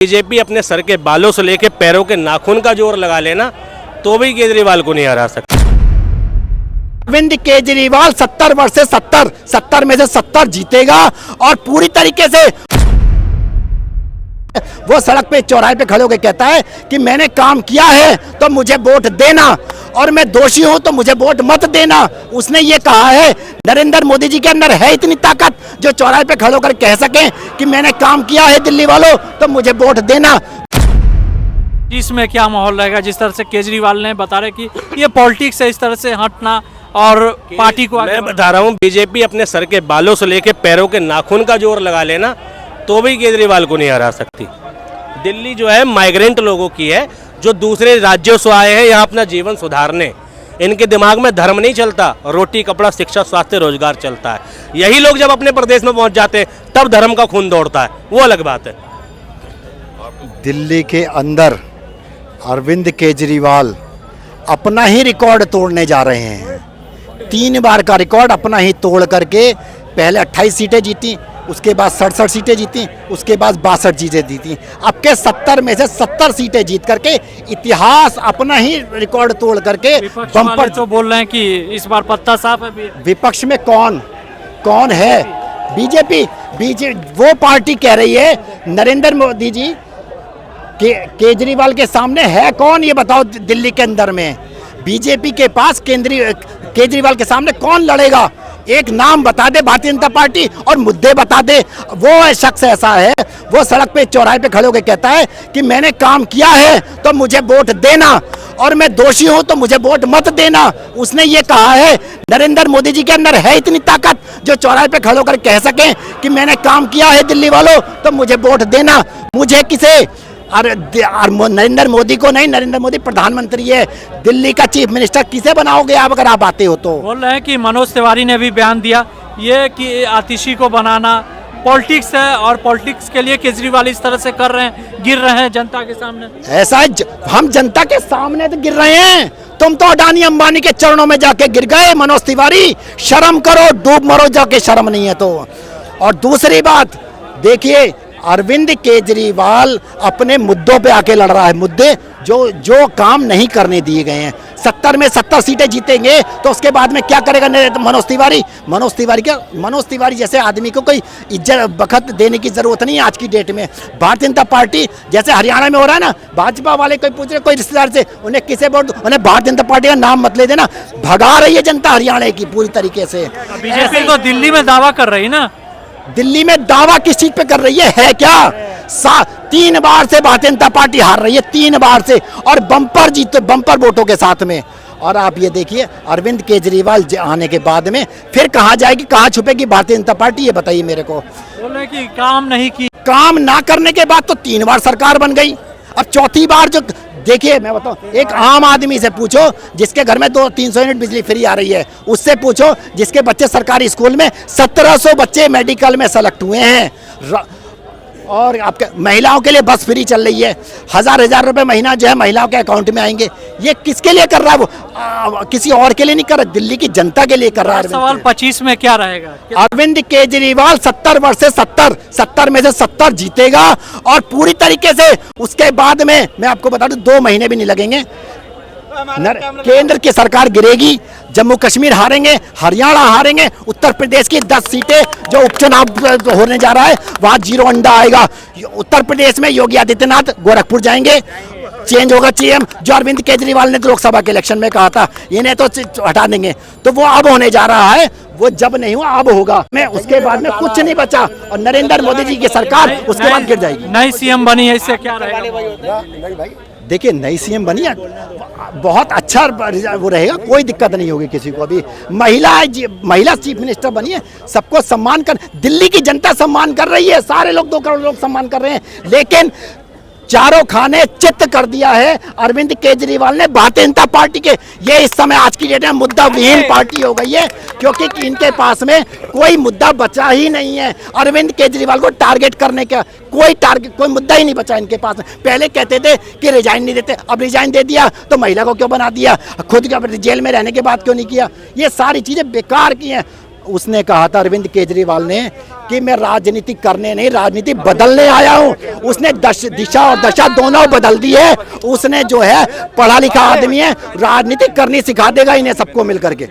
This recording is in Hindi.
बीजेपी अपने सर के बालों से लेके पैरों के नाखून का जोर लगा लेना तो भी केजरीवाल को नहीं हरा सकता। अरविंद केजरीवाल 70 वर्ष से 70 में से 70 जीतेगा और पूरी तरीके से वो सड़क पे चौराहे पे खड़े होकर कहता है कि मैंने काम किया है तो मुझे वोट देना और मैं दोषी हूं तो मुझे वोट मत देना। उसने ये कहा है। नरेंद्र मोदी जी के अंदर है इतनी ताकत जो चौराहे पे खड़े होकर कह सकें कि मैंने काम किया है दिल्ली वालों तो मुझे वोट देना। इसमें क्या माहौल रहेगा? जिस तरह से केजरीवाल ने बता रहे कि ये पॉलिटिक्स है, इस तरह से हटना और पार्टी को मैं बता रहा हूँ बीजेपी अपने सर के बालों से लेके पैरों के नाखून का जोर लगा लेना तो भी केजरीवाल को नहीं हरा सकती। दिल्ली जो है माइग्रेंट लोगों की है जो दूसरे राज्यों से आए हैं यहाँ अपना जीवन सुधारने। इनके दिमाग में धर्म नहीं चलता, रोटी कपड़ा शिक्षा स्वास्थ्य रोजगार चलता है। यही लोग जब अपने प्रदेश में पहुंच जाते हैं तब धर्म का खून दौड़ता है, वो अलग बात है। दिल्ली के अंदर अरविंद केजरीवाल अपना ही रिकॉर्ड तोड़ने जा रहे हैं। 3 बार का रिकॉर्ड अपना ही तोड़ करके पहले 28 सीटें जीती, उसके बाद 67 सीटें जीती, उसके बाद 62 सीटें जीती। अब के 70 में से 70 सीटें जीत करके इतिहास अपना ही रिकॉर्ड तोड़ करके बम्पर तो बोल रहे हैं कि इस बार पत्ता साफ है। विपक्ष में कौन है? बीजेपी वो पार्टी कह रही है नरेंद्र मोदी जी केजरीवाल के सामने है कौन, ये बताओ। दिल्ली के अंदर में बीजेपी के पास केजरीवाल के सामने कौन लड़ेगा? एक नाम बता दे भारतीय जनता पार्टी और मुद्दे बता दे। वो शख्स ऐसा है, वो सड़क पे चौराहे पे खड़े होकर कहता है कि मैंने काम किया है तो मुझे वोट देना और मैं दोषी हूं तो मुझे वोट मत देना। उसने ये कहा है। नरेंद्र मोदी जी के अंदर है इतनी ताकत जो चौराहे पे खड़े होकर कह सकें कि मैंने काम किया है दिल्ली वालों तो मुझे वोट देना। मुझे किसे? नरेंद्र मोदी को नहीं, नरेंद्र मोदी प्रधानमंत्री है। दिल्ली का चीफ मिनिस्टर किसे बनाओगे आप अगर आप आते हो तो? बोल रहे हैं कि मनोज तिवारी ने भी बयान दिया ये कि आतिशी को बनाना पॉलिटिक्स है और पॉलिटिक्स के लिए केजरीवाल इस तरह से कर रहे हैं, गिर रहे हैं जनता के सामने। ऐसा है, हम जनता के सामने तो गिर रहे हैं। तुम तो अडानी अंबानी के चरणों में जाके गिर गए। मनोज तिवारी शर्म करो, डूब मरो जाके, शर्म नहीं है तो। और दूसरी बात देखिए, अरविंद केजरीवाल अपने मुद्दों पे आके लड़ रहा है। मुद्दे जो काम नहीं करने दिए गए हैं। 70 में 70 सीटें जीतेंगे तो उसके बाद में क्या करेगा मनोज तिवारी जैसे आदमी को कोई इज्जत बखत देने की जरूरत नहीं है आज की डेट में। भारतीय जनता पार्टी जैसे हरियाणा में हो रहा है ना, भाजपा वाले कोई पूछ रहे कोई रिश्तेदार से उन्हें किसे वोट, उन्हें भारतीय जनता पार्टी का नाम मत ले देना। भगा रही है जनता हरियाणा की पूरी तरीके से। बीजेपी तो दिल्ली में दावा कर रही ना। दिल्ली में दावा किस चीज पे कर रही है क्या? 3 बार से भारतीय जनता पार्टी हार रही है, 3 बार से, और बम्पर वोटों के साथ में। और आप ये देखिए अरविंद केजरीवाल आने के बाद में फिर कहाँ जाएगी, कहाँ छुपेगी भारतीय जनता पार्टी, ये बताइए मेरे को। बोल रहे कि काम नहीं की। काम ना करने के बाद तो 3 बार सरकार बन गई, अब 4थी बार जो देखिए मैं बताऊं, एक आम आदमी से पूछो जिसके घर में 200-300 यूनिट बिजली फ्री आ रही है, उससे पूछो जिसके बच्चे सरकारी स्कूल में 1700 बच्चे मेडिकल में सेलेक्ट हुए हैं। और आपके महिलाओं के लिए बस फ्री चल रही है। 1000 रुपए महीना जो है महिलाओं के अकाउंट में आएंगे। ये किसके लिए कर रहा है? वो किसी और के लिए नहीं कर रहा, दिल्ली की जनता के लिए कर रहा है। सवाल 25 में क्या रहेगा? अरविंद केजरीवाल 70 वर्ष से 70 में से 70 जीतेगा और पूरी तरीके से उसके बाद में मैं आपको बता दूं 2 महीने भी नहीं लगेंगे, केंद्र की सरकार गिरेगी, जम्मू कश्मीर हारेंगे, हरियाणा हारेंगे, उत्तर प्रदेश की 10 सीटें जो उपचुनाव होने जा रहा है वहां 0 अंडा आएगा। उत्तर प्रदेश में योगी आदित्यनाथ गोरखपुर जाएंगे, चेंज होगा सीएम। जो अरविंद केजरीवाल ने तो लोकसभा के इलेक्शन में कहा था इन्हें तो हटा देंगे, तो वो अब होने जा रहा है। वो जब नहीं हुआ अब होगा। मैं उसके बाद में कुछ नहीं बचा और नरेंद्र मोदी जी की सरकार उसके बाद गिर जाएगी। नई सीएम बनी है, इससे क्या रहेगा? देखिए नई सीएम बनी है, बहुत अच्छा वो रहेगा, कोई दिक्कत नहीं होगी किसी को। अभी महिला चीफ मिनिस्टर बनी है, सबको सम्मान कर, दिल्ली की जनता सम्मान कर रही है, सारे लोग 2 करोड़ लोग सम्मान कर रहे हैं। लेकिन चारों खाने चित्त कर दिया है अरविंद केजरीवाल ने भारतीय जनता पार्टी के। ये इस समय आज की डेट में मुद्दा विहीन पार्टी हो गई है क्योंकि इनके पास में कोई मुद्दा बचा ही नहीं है। अरविंद केजरीवाल को टारगेट करने का कोई मुद्दा ही नहीं बचा इनके पास। पहले कहते थे कि रिजाइन नहीं देते, अब रिजाइन दे दिया तो महिला को क्यों बना दिया, खुद जेल में रहने के बाद क्यों नहीं किया। ये सारी चीजें बेकार की हैं। उसने कहा था अरविंद केजरीवाल ने कि मैं राजनीति करने नहीं, राजनीति बदलने आया हूं। उसने दिशा और दशा दोनों बदल दी है। उसने जो है पढ़ा लिखा आदमी है, राजनीति करनी सिखा देगा इन्हें सबको मिल करके।